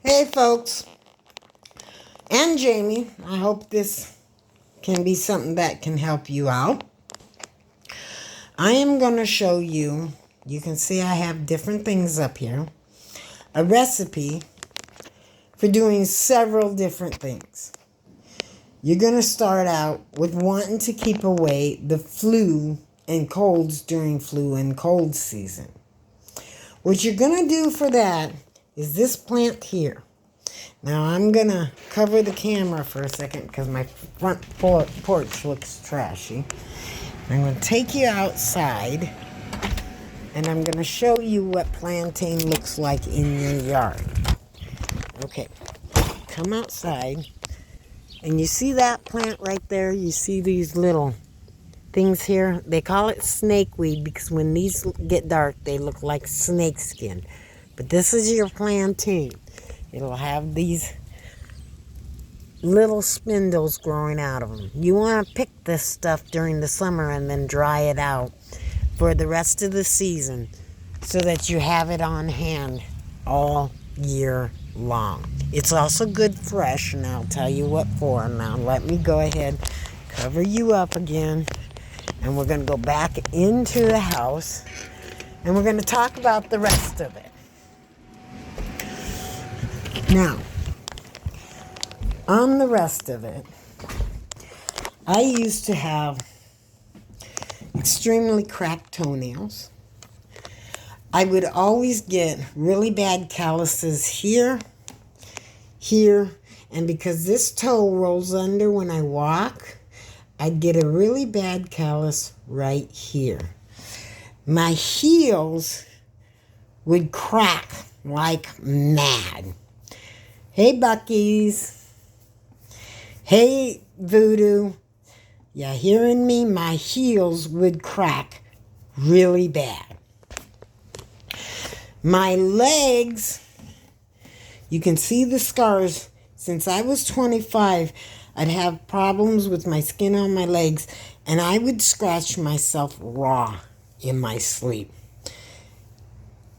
Hey folks, and Jamie, I hope this can be something that can help you out. I am going to show you, you can see I have different things up here, a recipe for doing several different things. You're going to start out with wanting to keep away the flu and colds during flu and cold season. What you're going to do for that is this plant here. Now I'm going to cover the camera for a second because my front porch looks trashy. I'm going to take you outside and I'm going to show you what plantain looks like in your yard. Okay, come outside and you see that plant right there? You see these little things here? They call it snakeweed because when these get dark they look like snake skin. But this is your plantain. It'll have these little spindles growing out of them. You want to pick this stuff during the summer and then dry it out for the rest of the season so that you have it on hand all year long. It's also good fresh, and I'll tell you what for. Now let me go ahead, cover you up again, and we're going to go back into the house and we're going to talk about the rest of it. Now, on the rest of it, I used to have extremely cracked toenails. I would always get really bad calluses here, and because this toe rolls under when I walk, I'd get a really bad callus right here. My heels would crack like mad. Hey, Buckees. Hey, Voodoo. Yeah, hearing me, my heels would crack really bad. My legs, you can see the scars. Since I was 25, I'd have problems with my skin on my legs, and I would scratch myself raw in my sleep.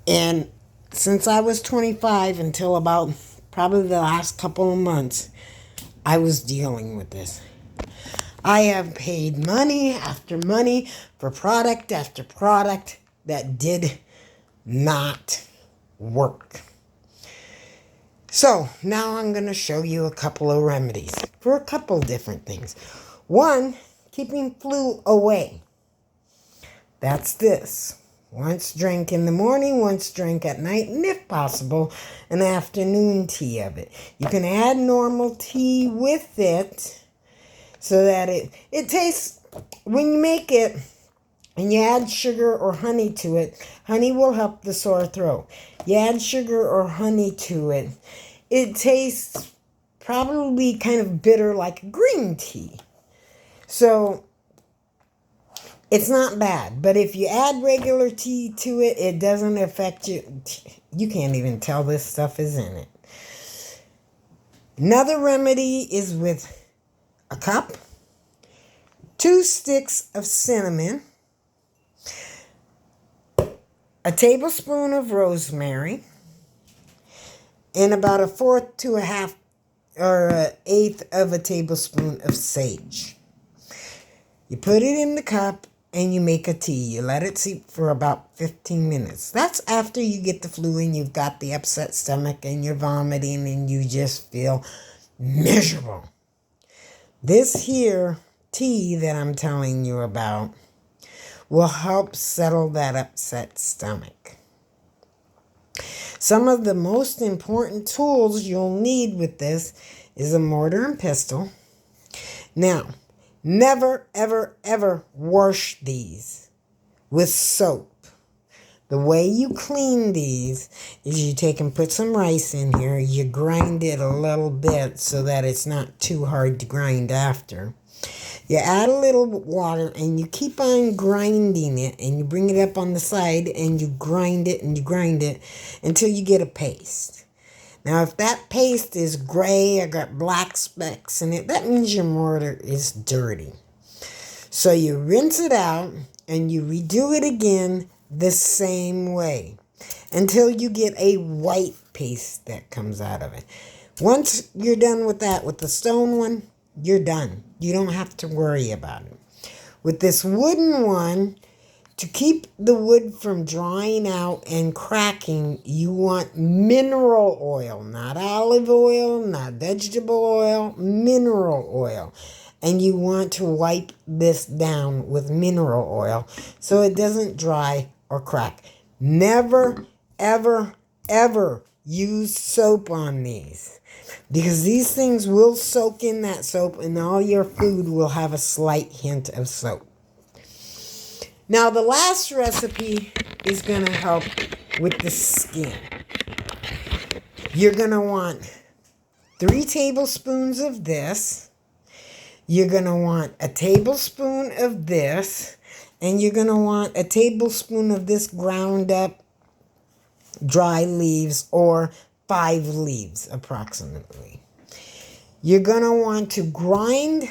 And since I was 25 until about probably the last couple of months, I was dealing with this. I have paid money after money for product after product that did not work. So now I'm going to show you a couple of remedies for a couple different things. One, keeping flu away. That's this. Once drink in the morning, once drink at night, and if possible, an afternoon tea of it. You can add normal tea with it so that it tastes, when you make it and you add sugar or honey to it, honey will help the sore throat. You add sugar or honey to it, it tastes probably kind of bitter like green tea. So it's not bad, but if you add regular tea to it, it doesn't affect you. You can't even tell this stuff is in it. Another remedy is with a cup, 2 sticks of cinnamon, a tablespoon of rosemary, and about 1/4 to 1/2 or 1/8 of a tablespoon of sage. You put it in the cup and you make a tea. You let it steep for about 15 minutes. That's after you get the flu and you've got the upset stomach and you're vomiting and you just feel miserable. This here tea that I'm telling you about will help settle that upset stomach. Some of the most important tools you'll need with this is a mortar and pestle. Now, never, ever, ever wash these with soap. The way you clean these is you take and put some rice in here. You grind it a little bit so that it's not too hard to grind after. You add a little water and you keep on grinding it, and you bring it up on the side and you grind it and you grind it until you get a paste. Now, if that paste is gray or got black specks in it, that means your mortar is dirty. So you rinse it out and you redo it again the same way until you get a white paste that comes out of it. Once you're done with that, with the stone one, you're done. You don't have to worry about it. With this wooden one, to keep the wood from drying out and cracking, you want mineral oil, not olive oil, not vegetable oil, mineral oil. And you want to wipe this down with mineral oil so it doesn't dry or crack. Never, ever, ever use soap on these, because these things will soak in that soap and all your food will have a slight hint of soap. Now the last recipe is going to help with the skin. You're going to want 3 tablespoons of this. You're going to want a tablespoon of this. And you're going to want a tablespoon of this ground up dry leaves, or 5 leaves approximately. You're going to want to grind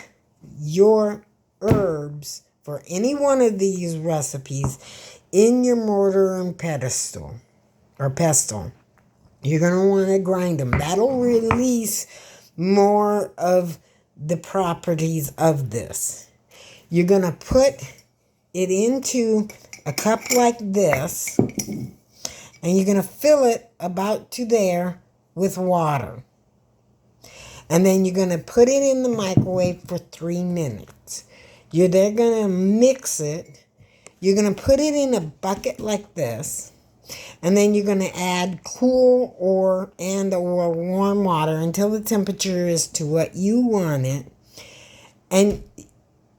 your herbs for any one of these recipes in your mortar and pestle. You're going to want to grind them. That'll release more of the properties of this. You're going to put it into a cup like this, and you're going to fill it about to there with water. And then you're going to put it in the microwave for 3 minutes. You're then going to mix it. You're going to put it in a bucket like this. And then you're going to add cool or warm water until the temperature is to what you want it. And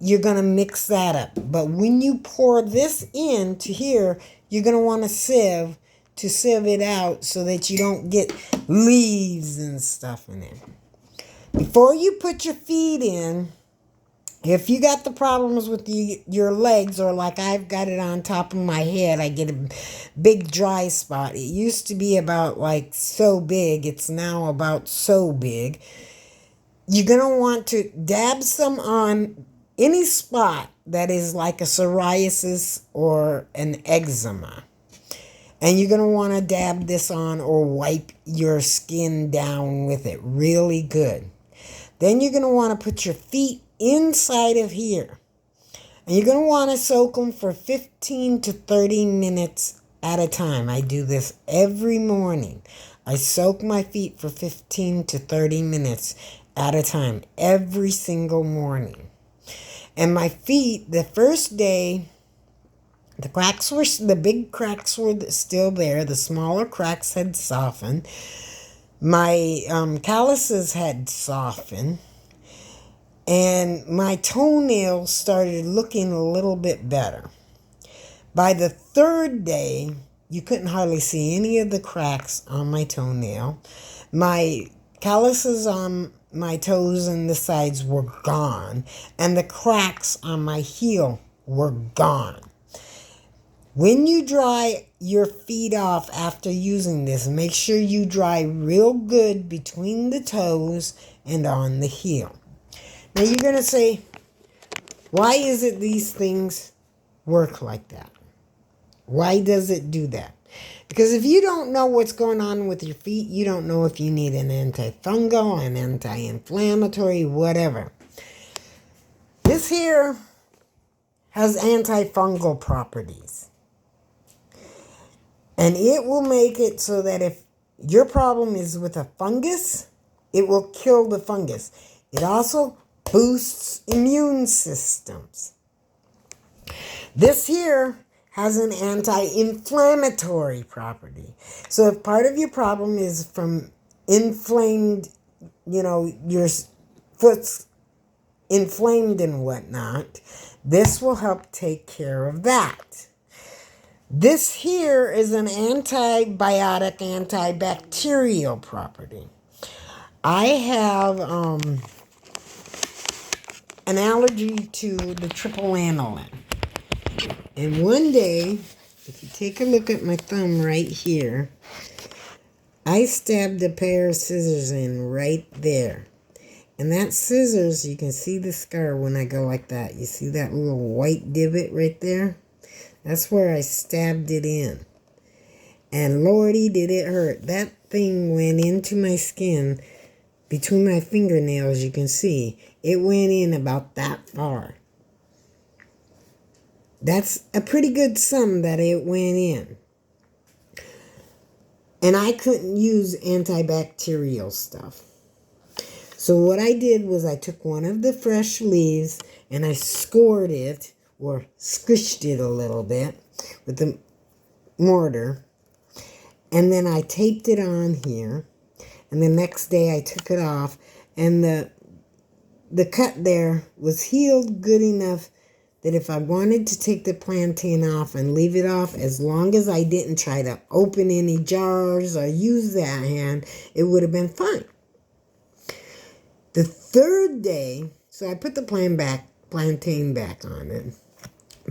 you're going to mix that up. But when you pour this into here, you're going to want a sieve to sieve it out so that you don't get leaves and stuff in it. Before you put your feet in, if you got the problems with your legs, or like I've got it on top of my head, I get a big dry spot. It used to be about like so big. It's now about so big. You're going to want to dab some on any spot that is like a psoriasis or an eczema. And you're going to want to dab this on or wipe your skin down with it really good. Then you're going to want to put your feet inside of here. And you're going to want to soak them for 15 to 30 minutes at a time. I do this every morning. I soak my feet for 15 to 30 minutes at a time every single morning. And my feet, the first day, the big cracks were still there. The smaller cracks had softened. My calluses had softened. And my toenails started looking a little bit better. By the 3rd day, you couldn't hardly see any of the cracks on my toenail. My calluses on my toes and the sides were gone. And the cracks on my heel were gone. When you dry your feet off after using this, make sure you dry real good between the toes and on the heel. Now you're going to say, why is it these things work like that? Why does it do that? Because if you don't know what's going on with your feet, you don't know if you need an antifungal, an anti-inflammatory, whatever. This here has antifungal properties. And it will make it so that if your problem is with a fungus, it will kill the fungus. It also boosts immune systems. This here has an anti-inflammatory property. So if part of your problem is from inflamed, your foot's inflamed and whatnot, this will help take care of that. This here is an antibiotic, antibacterial property. I have an allergy to the triple aniline. And one day, if you take a look at my thumb right here, I stabbed a pair of scissors in right there. And that scissors, you can see the scar when I go like that. You see that little white divot right there? That's where I stabbed it in. And lordy, did it hurt. That thing went into my skin between my fingernails, you can see. It went in about that far. That's a pretty good sum that it went in. And I couldn't use antibacterial stuff. So what I did was I took one of the fresh leaves and I scored it or squished it a little bit with the mortar. And then I taped it on here. And the next day I took it off. And the cut there was healed good enough that if I wanted to take the plantain off and leave it off, as long as I didn't try to open any jars or use that hand, it would have been fine. The third day, so I put the plantain back on it.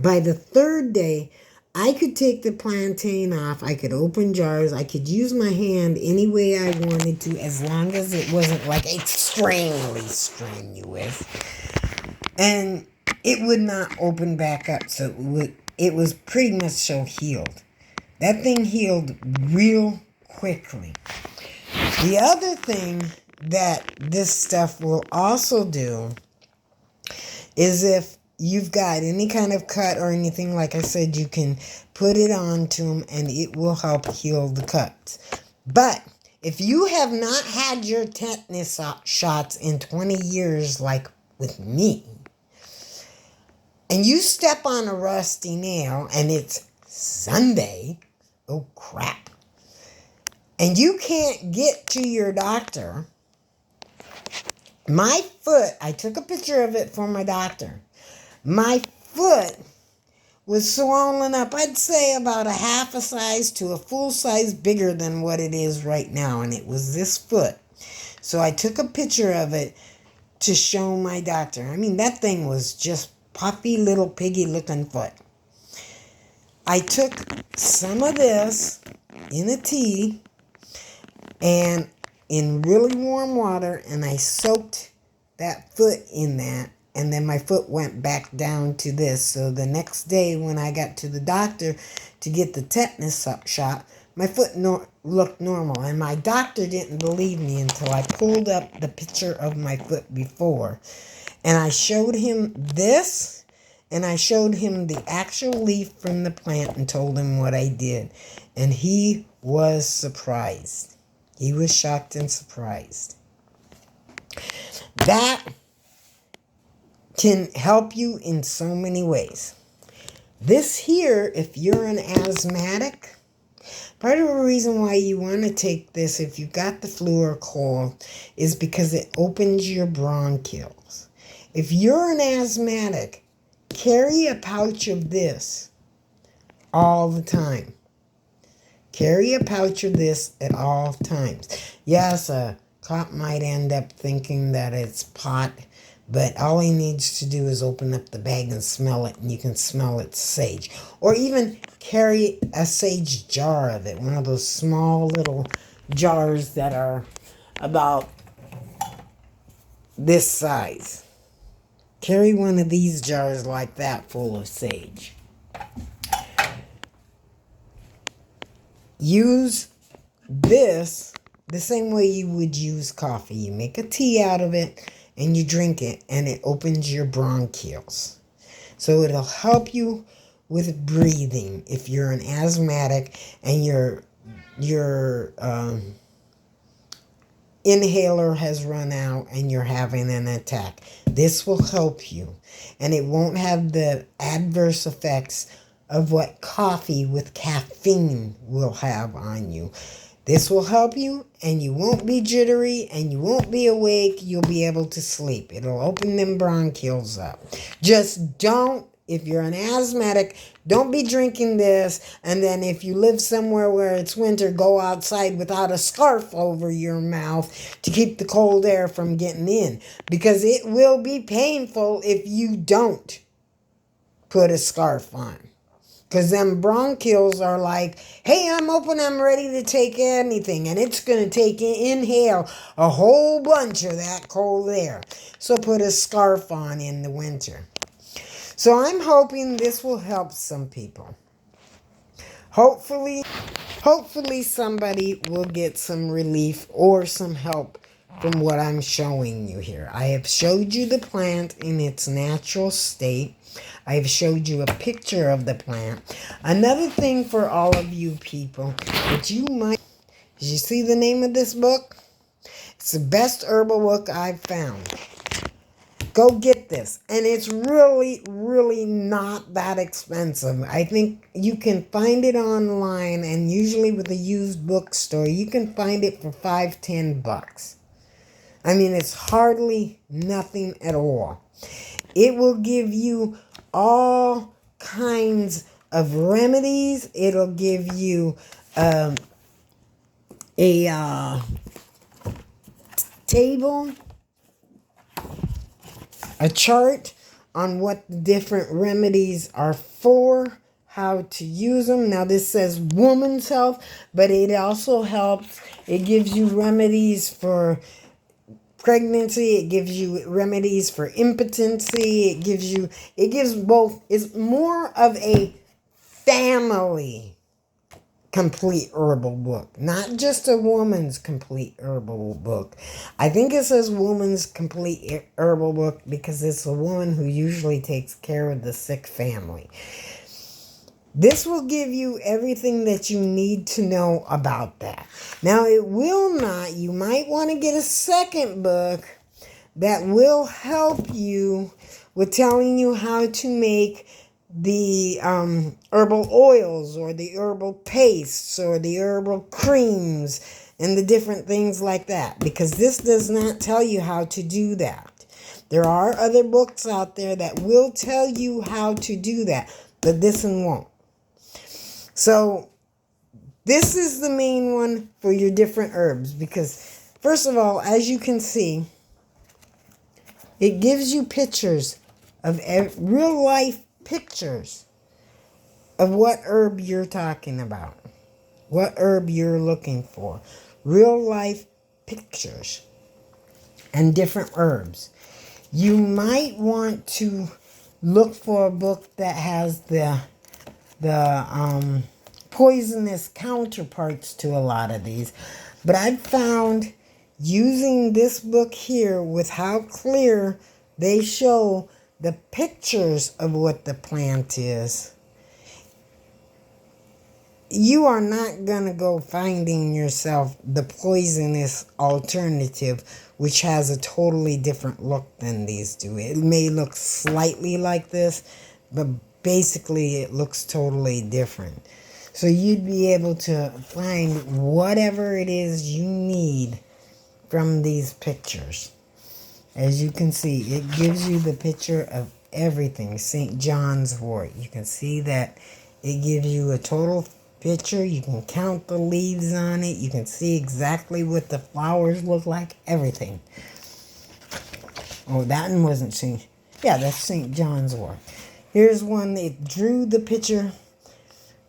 By the third day, I could take the plantain off. I could open jars. I could use my hand any way I wanted to, as long as it wasn't like extremely strenuous. And it would not open back up, so it was pretty much so healed. That thing healed real quickly. The other thing that this stuff will also do is if you've got any kind of cut or anything, like I said, you can put it onto them and it will help heal the cuts. But if you have not had your tetanus shots in 20 years like with me, and you step on a rusty nail and it's Sunday, oh crap, and you can't get to your doctor, my foot, I took a picture of it for my doctor. My foot was swollen up, I'd say about a half a size to a full size bigger than what it is right now. And it was this foot. So I took a picture of it to show my doctor. I mean, that thing was just puffy little piggy looking foot. I took some of this in a tea and in really warm water, and I soaked that foot in that, and then my foot went back down to this. So the next day when I got to the doctor to get the tetanus shot, my foot looked normal, and my doctor didn't believe me until I pulled up the picture of my foot before. And I showed him this, and I showed him the actual leaf from the plant and told him what I did. And he was surprised. He was shocked and surprised. That can help you in so many ways. This here, if you're an asthmatic, part of the reason why you want to take this if you've got the flu or cold is because it opens your bronchioles. If you're an asthmatic, carry a pouch of this all the time. Carry a pouch of this at all times. Yes, a cop might end up thinking that it's pot, but all he needs to do is open up the bag and smell it, and you can smell it's sage. Or even carry a sage jar of it, one of those small little jars that are about this size. Carry one of these jars like that full of sage. Use this the same way you would use coffee. You make a tea out of it and you drink it, and it opens your bronchioles. So it'll help you with breathing if you're an asthmatic and your inhaler has run out and you're having an attack. This will help you, and it won't have the adverse effects of what coffee with caffeine will have on you. This will help you, and you won't be jittery, and you won't be awake. You'll be able to sleep. It'll open them bronchioles up. Just don't, if you're an asthmatic, don't be drinking this, and then if you live somewhere where it's winter, go outside without a scarf over your mouth to keep the cold air from getting in, because it will be painful if you don't put a scarf on. Because them bronchioles are like, hey, I'm open, I'm ready to take anything. And it's going to inhale a whole bunch of that cold air. So put a scarf on in the winter. So I'm hoping this will help some people. Hopefully Hopefully somebody will get some relief or some help from what I'm showing you here. I have showed you the plant in its natural state. I have showed you a picture of the plant. Another thing for all of you people that you might... Did you see the name of this book? It's the best herbal book I've found. Go get this. And it's really, really not that expensive. I think you can find it online, and usually with a used bookstore, you can find it for $5-10. I mean, it's hardly nothing at all. It will give you all kinds of remedies. It'll give you a table, a chart on what the different remedies are for, how to use them. Now this says woman's health, but it also helps. It gives you remedies for pregnancy. It gives you remedies for impotency. It gives both. It's more of a family complete herbal book, not just a woman's complete herbal book. I think it says woman's complete herbal book because it's a woman who usually takes care of the sick family. This will give you everything that you need to know about that. Now, it will not. You might want to get a second book that will help you with telling you how to make the herbal oils or the herbal pastes or the herbal creams and the different things like that, because this does not tell you how to do that. There are other books out there that will tell you how to do that, but this one won't. So this is the main one for your different herbs, because first of all, as you can see, it gives you pictures of real life pictures of what herb you're talking about, what herb you're looking for. Real life pictures and different herbs. You might want to look for a book that has the poisonous counterparts to a lot of these. But I've found using this book here with how clear they show the pictures of what the plant is, you are not going to go finding yourself the poisonous alternative, which has a totally different look than these do. It may look slightly like this, but basically it looks totally different. So you'd be able to find whatever it is you need from these pictures. As you can see, it gives you the picture of everything. St. John's wort. You can see that it gives you a total picture. You can count the leaves on it. You can see exactly what the flowers look like. Everything. Oh, that one wasn't St. Yeah, that's St. John's wort. Here's one that drew the picture,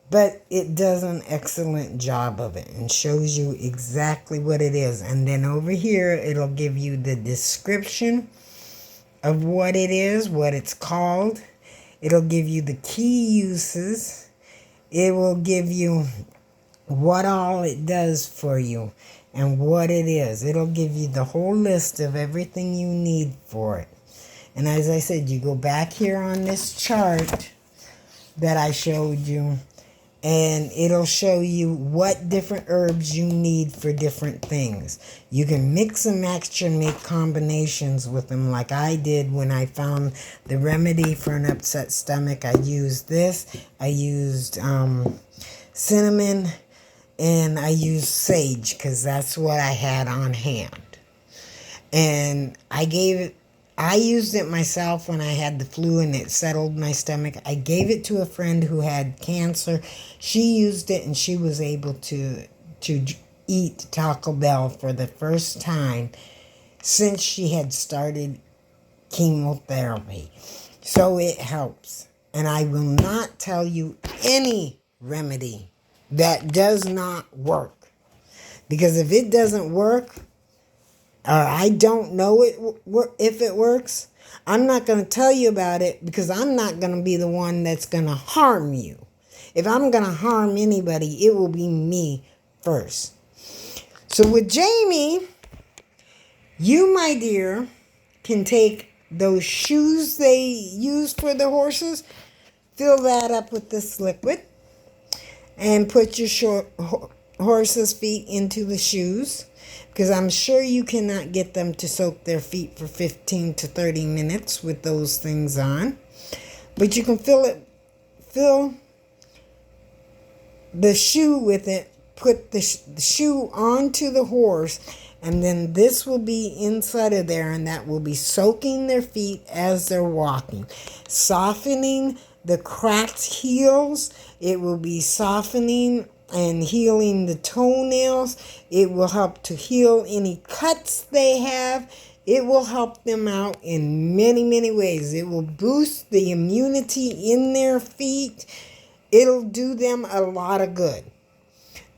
but it does an excellent job of it and shows you exactly what it is. And then over here, it'll give you the description of what it is, what it's called. It'll give you the key uses. It will give you what all it does for you and what it is. It'll give you the whole list of everything you need for it. And as I said, you go back here on this chart that I showed you, and it'll show you what different herbs you need for different things. You can mix and match and make combinations with them like I did when I found the remedy for an upset stomach. I used this. I used cinnamon, and I used sage because that's what I had on hand. And I used it myself when I had the flu and it settled my stomach. I gave it to a friend who had cancer. She used it and she was able to eat Taco Bell for the first time since she had started chemotherapy. So it helps. And I will not tell you any remedy that does not work. Because if it doesn't work, or I don't know if it works, I'm not going to tell you about it because I'm not going to be the one that's going to harm you. If I'm going to harm anybody, it will be me first. So with Jami, you, my dear, can take those shoes they use for the horses, fill that up with this liquid, and put your horse's feet into the shoes, because I'm sure you cannot get them to soak their feet for 15 to 30 minutes with those things on. But you can fill the shoe with it, put the shoe onto the horse, and then this will be inside of there, and that will be soaking their feet as they're walking, softening the cracked heels. It will be softening and healing the toenails. It will help to heal any cuts they have. It will help them out in many, many ways. It will boost the immunity in their feet. It'll do them a lot of good.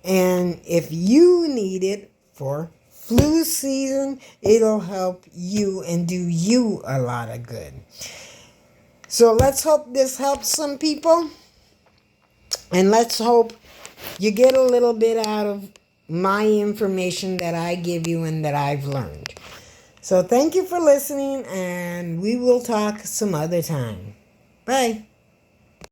And if you need it for flu season, it'll help you and do you a lot of good. So let's hope this helps some people. And let's hope you get a little bit out of my information that I give you and that I've learned. So thank you for listening, and we will talk some other time. Bye.